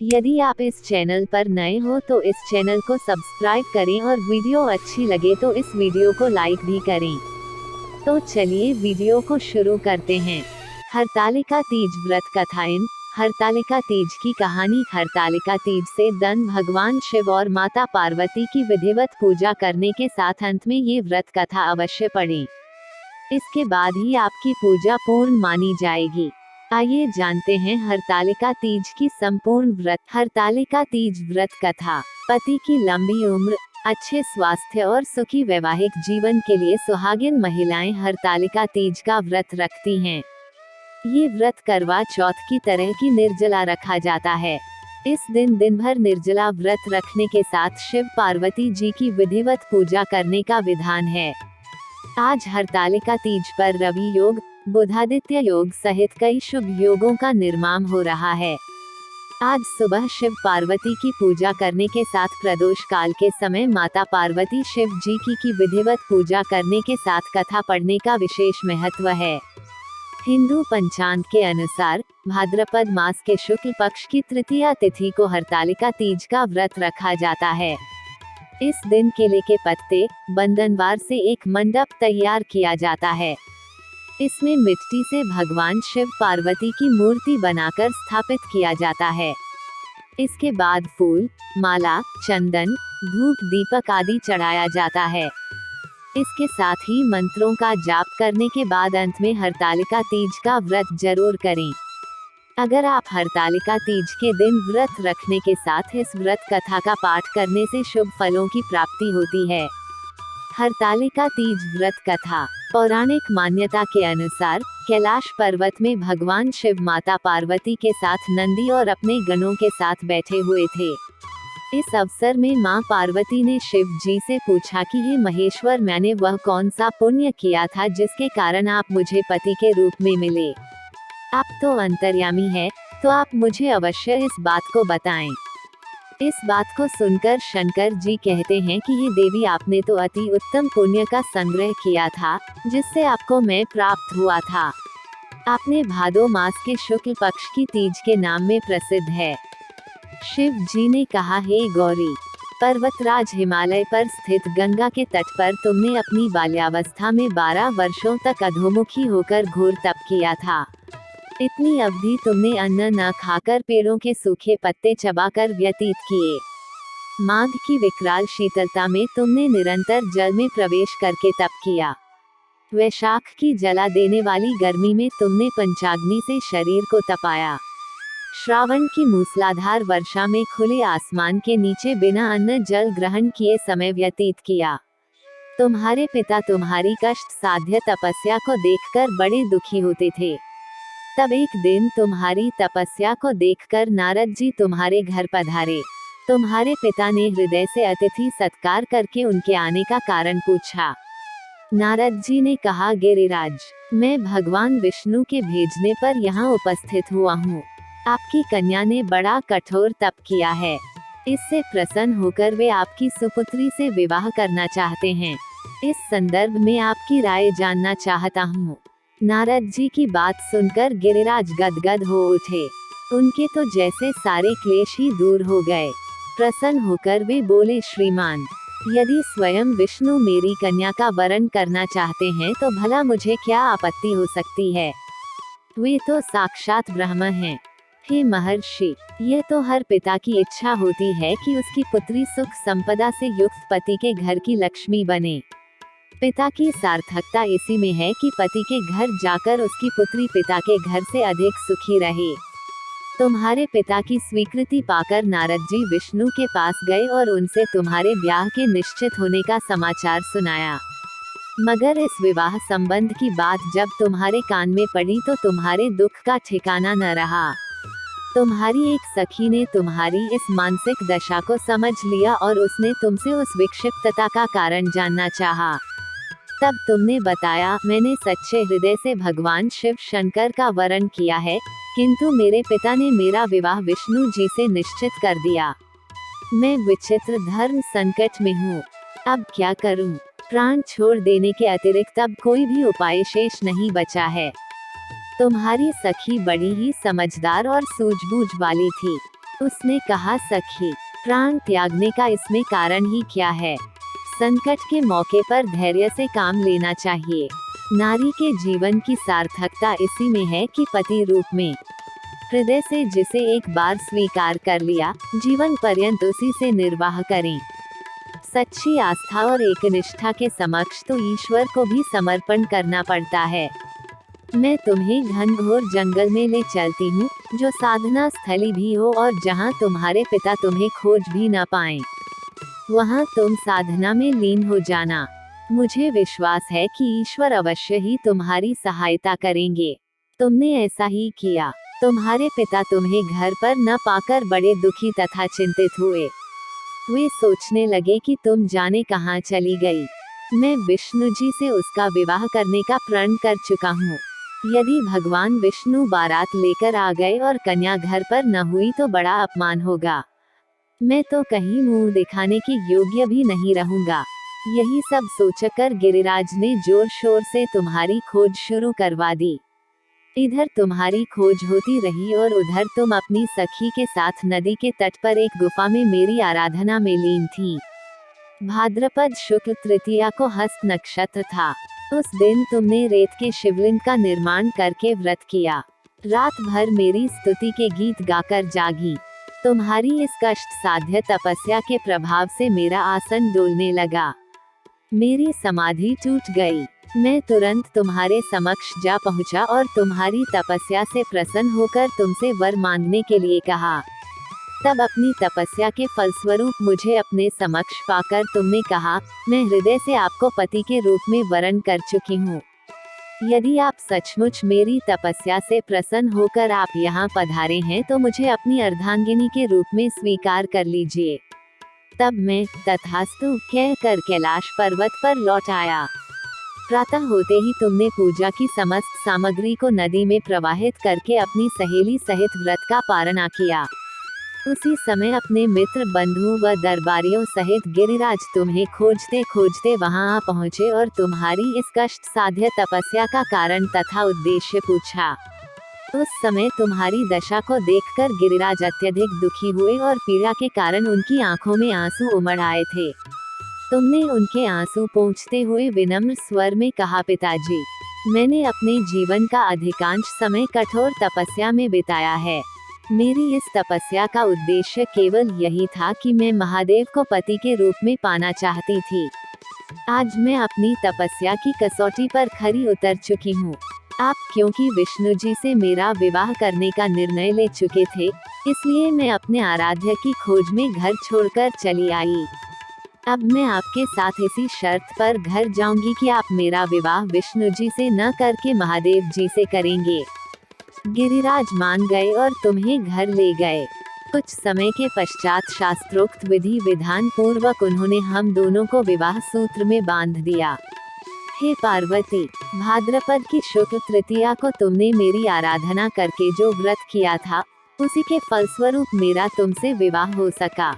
यदि आप इस चैनल पर नए हो तो इस चैनल को सब्सक्राइब करें और वीडियो अच्छी लगे तो इस वीडियो को लाइक भी करें। तो चलिए वीडियो को शुरू करते हैं। हरतालिका तीज व्रत कथाएं। हरतालिका तीज की कहानी। हरतालिका तीज से दिन भगवान शिव और माता पार्वती की विधिवत पूजा करने के साथ अंत में ये व्रत कथा अवश्य पढ़ें। इसके बाद ही आपकी पूजा पूर्ण मानी जाएगी। आइए जानते हैं हरतालिका तीज की संपूर्ण व्रत। हरतालिका तीज व्रत कथा। पति की लंबी उम्र, अच्छे स्वास्थ्य और सुखी वैवाहिक जीवन के लिए सुहागिन महिलाएं हरतालिका तीज का व्रत रखती हैं। ये व्रत करवा चौथ की तरह की निर्जला रखा जाता है। इस दिन भर निर्जला व्रत रखने के साथ शिव पार्वती जी की विधिवत पूजा करने का विधान है। आज हरतालिका तीज पर रवि योग, बुधादित्य योग सहित कई शुभ योगों का निर्माण हो रहा है। आज सुबह शिव पार्वती की पूजा करने के साथ प्रदोष काल के समय माता पार्वती शिव जी की विधिवत पूजा करने के साथ कथा पढ़ने का विशेष महत्व है। हिंदू पंचांग के अनुसार भाद्रपद मास के शुक्ल पक्ष की तृतीया तिथि को हरतालिका तीज का व्रत रखा जाता है। इस दिन केले के पत्ते, बंधनवार से एक मंडप तैयार किया जाता है। इसमें मिट्टी से भगवान शिव पार्वती की मूर्ति बनाकर स्थापित किया जाता है। इसके बाद फूल, माला, चंदन, धूप, दीपक आदि चढ़ाया जाता है। इसके साथ ही मंत्रों का जाप करने के बाद अंत में हरतालिका तीज का व्रत जरूर करें। अगर आप हरतालिका तीज के दिन व्रत रखने के साथ इस व्रत कथा का पाठ करने से शुभ फलों की प्राप्ति होती है। हरतालिका तीज व्रत कथा। पौराणिक मान्यता के अनुसार कैलाश पर्वत में भगवान शिव माता पार्वती के साथ नंदी और अपने गणों के साथ बैठे हुए थे। इस अवसर में मां पार्वती ने शिव जी से पूछा कि हे महेश्वर, मैंने वह कौन सा पुण्य किया था जिसके कारण आप मुझे पति के रूप में मिले। आप तो अंतर्यामी है, तो आप मुझे अवश्य इस बात को बताएं। इस बात को सुनकर शंकर जी कहते हैं कि हे देवी, आपने तो अति उत्तम पुण्य का संग्रह किया था जिससे आपको मैं प्राप्त हुआ था। आपने भादो मास के शुक्ल पक्ष की तीज के नाम में प्रसिद्ध है। शिव जी ने कहा, हे गौरी, पर्वतराज हिमालय पर स्थित गंगा के तट पर तुमने अपनी बाल्यावस्था में 12 वर्षों तक अधोमुखी होकर घोर तप किया था। इतनी अवधि तुमने अन्न न खाकर पेड़ों के सूखे पत्ते चबाकर व्यतीत किए। माघ की विकराल शीतलता में तुमने निरंतर जल में प्रवेश करके तप किया। वैशाख की जला देने वाली गर्मी में तुमने पंचाग्नि से शरीर को तपाया। श्रावण की मूसलाधार वर्षा में खुले आसमान के नीचे बिना अन्न जल ग्रहण किए समय व्यतीत किया। तुम्हारे पिता तुम्हारी कष्ट साध्य तपस्या को देखकर बड़े दुखी होते थे। तब एक दिन तुम्हारी तपस्या को देखकर नारद जी तुम्हारे घर पधारे। तुम्हारे पिता ने हृदय से अतिथि सत्कार करके उनके आने का कारण पूछा। नारद जी ने कहा, गिरिराज, मैं भगवान विष्णु के भेजने पर यहाँ उपस्थित हुआ हूँ। आपकी कन्या ने बड़ा कठोर तप किया है। इससे प्रसन्न होकर वे आपकी सुपुत्री से विवाह करना चाहते हैं। इस संदर्भ में आपकी राय जानना चाहता हूँ। नारद जी की बात सुनकर गिरिराज गदगद हो उठे। उनके तो जैसे सारे क्लेश ही दूर हो गए। प्रसन्न होकर वे बोले, श्रीमान, यदि स्वयं विष्णु मेरी कन्या का वरण करना चाहते हैं तो भला मुझे क्या आपत्ति हो सकती है। वे तो साक्षात ब्रह्म हैं। हे महर्षि, यह तो हर पिता की इच्छा होती है कि उसकी पुत्री सुख संपदा से युक्त पति के घर की लक्ष्मी बने। पिता की सार्थकता इसी में है कि पति के घर जाकर उसकी पुत्री पिता के घर से अधिक सुखी रहे। तुम्हारे पिता की स्वीकृति पाकर नारद जी विष्णु के पास गए और उनसे तुम्हारे ब्याह के निश्चित होने का समाचार सुनाया। मगर इस विवाह संबंध की बात जब तुम्हारे कान में पड़ी तो तुम्हारे दुख का ठिकाना न रहा। तुम्हारी एक सखी ने तुम्हारी इस मानसिक दशा को समझ लिया और उसने तुमसे उस विक्षिप्तता का कारण जानना चाहा। तब तुमने बताया, मैंने सच्चे हृदय से भगवान शिव शंकर का वरण किया है, किंतु मेरे पिता ने मेरा विवाह विष्णु जी से निश्चित कर दिया। मैं विचित्र धर्म संकट में हूँ। अब क्या करूँ? प्राण छोड़ देने के अतिरिक्त अब कोई भी उपाय शेष नहीं बचा है। तुम्हारी सखी बड़ी ही समझदार और सूझबूझ वाली थी। उसने कहा, सखी, प्राण त्यागने का इसमें कारण ही क्या है। संकट के मौके पर धैर्य से काम लेना चाहिए। नारी के जीवन की सार्थकता इसी में है कि पति रूप में हृदय से जिसे एक बार स्वीकार कर लिया, जीवन पर्यंत उसी से निर्वाह करें। सच्ची आस्था और एकनिष्ठा के समक्ष तो ईश्वर को भी समर्पण करना पड़ता है। मैं तुम्हें घनघोर जंगल में ले चलती हूँ, जो साधना स्थली भी हो और जहाँ तुम्हारे पिता तुम्हें खोज भी न पाएं। वहाँ तुम साधना में लीन हो जाना। मुझे विश्वास है कि ईश्वर अवश्य ही तुम्हारी सहायता करेंगे। तुमने ऐसा ही किया। तुम्हारे पिता तुम्हें घर पर न पाकर बड़े दुखी तथा चिंतित हुए। वे सोचने लगे कि तुम जाने कहाँ चली गई। मैं विष्णु जी से उसका विवाह करने का प्रण कर चुका हूँ। यदि भगवान विष्णु बारात लेकर आ गए और कन्या घर पर न हुई तो बड़ा अपमान होगा। मैं तो कहीं मुंह दिखाने के योग्य भी नहीं रहूंगा। यही सब सोचकर गिरिराज ने जोर शोर से तुम्हारी खोज शुरू करवा दी। इधर तुम्हारी खोज होती रही और उधर तुम अपनी सखी के साथ नदी के तट पर एक गुफा में मेरी आराधना में लीन थी। भाद्रपद शुक्ल तृतीया को हस्त नक्षत्र था। उस दिन तुमने रेत के शिवलिंग का निर्माण करके व्रत किया। रात भर मेरी स्तुति के गीत गाकर जागी। तुम्हारी इस कष्ट साध्य तपस्या के प्रभाव से मेरा आसन डोलने लगा। मेरी समाधि टूट गई। मैं तुरंत तुम्हारे समक्ष जा पहुंचा और तुम्हारी तपस्या से प्रसन्न होकर तुमसे वर मांगने के लिए कहा। तब अपनी तपस्या के फलस्वरूप मुझे अपने समक्ष पाकर तुमने कहा, मैं हृदय से आपको पति के रूप में वरण कर चुकी हूँ। यदि आप सचमुच मेरी तपस्या से प्रसन्न होकर आप यहाँ पधारे हैं तो मुझे अपनी अर्धांगिनी के रूप में स्वीकार कर लीजिए। तब मैं तथास्तु कहकर कैलाश पर्वत पर लौट आया। प्रातः होते ही तुमने पूजा की समस्त सामग्री को नदी में प्रवाहित करके अपनी सहेली सहित व्रत का पारणा किया। उसी समय अपने मित्र बंधु व दरबारियों सहित गिरिराज तुम्हें खोजते खोजते वहां आ पहुँचे और तुम्हारी इस कष्ट साध्य तपस्या का कारण तथा उद्देश्य पूछा। उस समय तुम्हारी दशा को देखकर गिरिराज अत्यधिक दुखी हुए और पीड़ा के कारण उनकी आंखों में आंसू उमड़ आए थे। तुमने उनके आंसू पोंछते हुए विनम्र स्वर में कहा, पिताजी, मैंने अपने जीवन का अधिकांश समय कठोर तपस्या में बिताया है। मेरी इस तपस्या का उद्देश्य केवल यही था कि मैं महादेव को पति के रूप में पाना चाहती थी। आज मैं अपनी तपस्या की कसौटी पर खरी उतर चुकी हूँ। आप क्योंकि विष्णु जी से मेरा विवाह करने का निर्णय ले चुके थे, इसलिए मैं अपने आराध्य की खोज में घर छोड़कर चली आई। अब मैं आपके साथ इसी शर्त पर घर जाऊंगी कि आप मेरा विवाह विष्णु जी से न करके महादेव जी से करेंगे। गिरिराज मान गए और तुम्हें घर ले गए। कुछ समय के पश्चात शास्त्रोक्त विधि विधान पूर्वक उन्होंने हम दोनों को विवाह सूत्र में बांध दिया। हे पार्वती, भाद्रपद की शुक्ल तृतीया को तुमने मेरी आराधना करके जो व्रत किया था, उसी के फलस्वरूप मेरा तुमसे विवाह हो सका।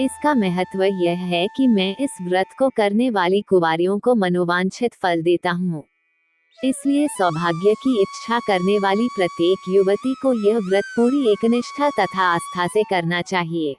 इसका महत्व यह है कि मैं इस व्रत को करने वाली कुंवारियों को मनोवांछित फल देता हूँ। इसलिए सौभाग्य की इच्छा करने वाली प्रत्येक युवती को यह व्रत पूरी एकनिष्ठा तथा आस्था से करना चाहिए।